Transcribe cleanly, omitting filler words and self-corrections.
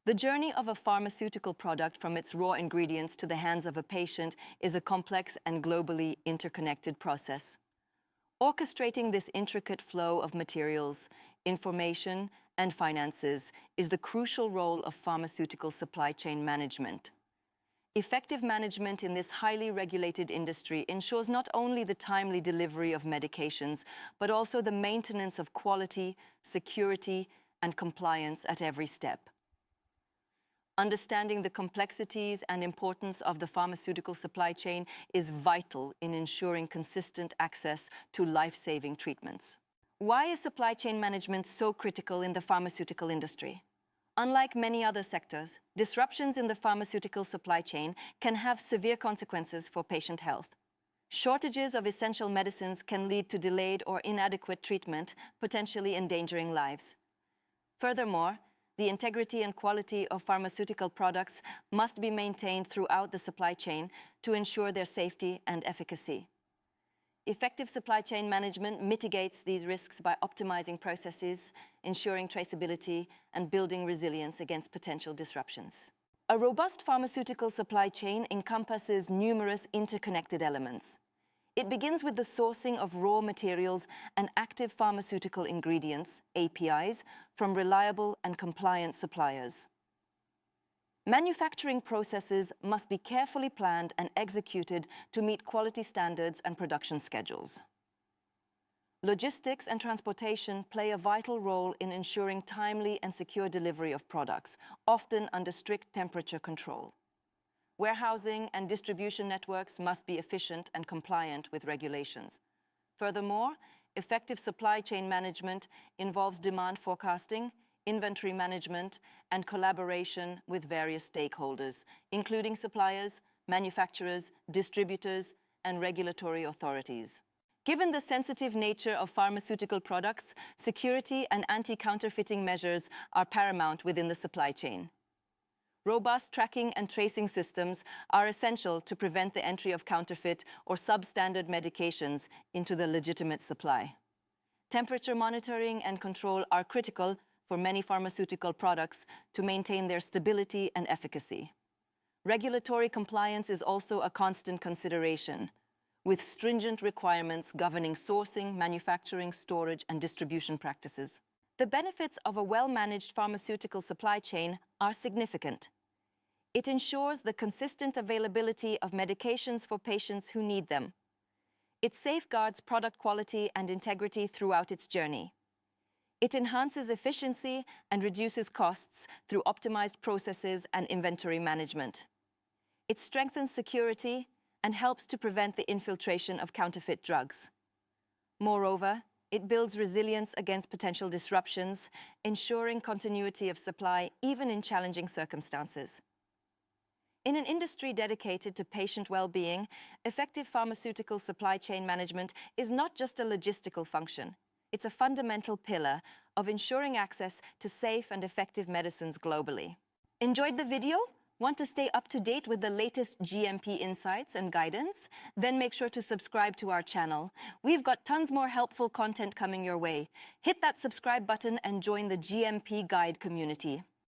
The journey of a pharmaceutical product from its raw ingredients to the hands of a patient is a complex and globally interconnected process. Orchestrating this intricate flow of materials, information, and finances is the crucial role of pharmaceutical supply chain management. Effective management in this highly regulated industry ensures not only the timely delivery of medications, but also the maintenance of quality, security, and compliance at every step. Understanding the complexities and importance of the pharmaceutical supply chain is vital in ensuring consistent access to life-saving treatments. Why is supply chain management so critical in the pharmaceutical industry? Unlike many other sectors, disruptions in the pharmaceutical supply chain can have severe consequences for patient health. Shortages of essential medicines can lead to delayed or inadequate treatment, potentially endangering lives. Furthermore, the integrity and quality of pharmaceutical products must be maintained throughout the supply chain to ensure their safety and efficacy. Effective supply chain management mitigates these risks by optimizing processes, ensuring traceability, and building resilience against potential disruptions. A robust pharmaceutical supply chain encompasses numerous interconnected elements. It begins with the sourcing of raw materials and active pharmaceutical ingredients, APIs, from reliable and compliant suppliers. Manufacturing processes must be carefully planned and executed to meet quality standards and production schedules. Logistics and transportation play a vital role in ensuring timely and secure delivery of products, often under strict temperature control. Warehousing and distribution networks must be efficient and compliant with regulations. Furthermore, effective supply chain management involves demand forecasting, inventory management, and collaboration with various stakeholders, including suppliers, manufacturers, distributors, and regulatory authorities. Given the sensitive nature of pharmaceutical products, security and anti-counterfeiting measures are paramount within the supply chain. Robust tracking and tracing systems are essential to prevent the entry of counterfeit or substandard medications into the legitimate supply. Temperature monitoring and control are critical for many pharmaceutical products to maintain their stability and efficacy. Regulatory compliance is also a constant consideration, with stringent requirements governing sourcing, manufacturing, storage, and distribution practices. The benefits of a well-managed pharmaceutical supply chain are significant. It ensures the consistent availability of medications for patients who need them. It safeguards product quality and integrity throughout its journey. It enhances efficiency and reduces costs through optimized processes and inventory management. It strengthens security and helps to prevent the infiltration of counterfeit drugs. Moreover, it builds resilience against potential disruptions, ensuring continuity of supply even in challenging circumstances. In an industry dedicated to patient well-being, effective pharmaceutical supply chain management is not just a logistical function. It's a fundamental pillar of ensuring access to safe and effective medicines globally. Enjoyed the video? Want to stay up to date with the latest GMP insights and guidance? Then make sure to subscribe to our channel. We've got tons more helpful content coming your way. Hit that subscribe button and join the GMP Guide community.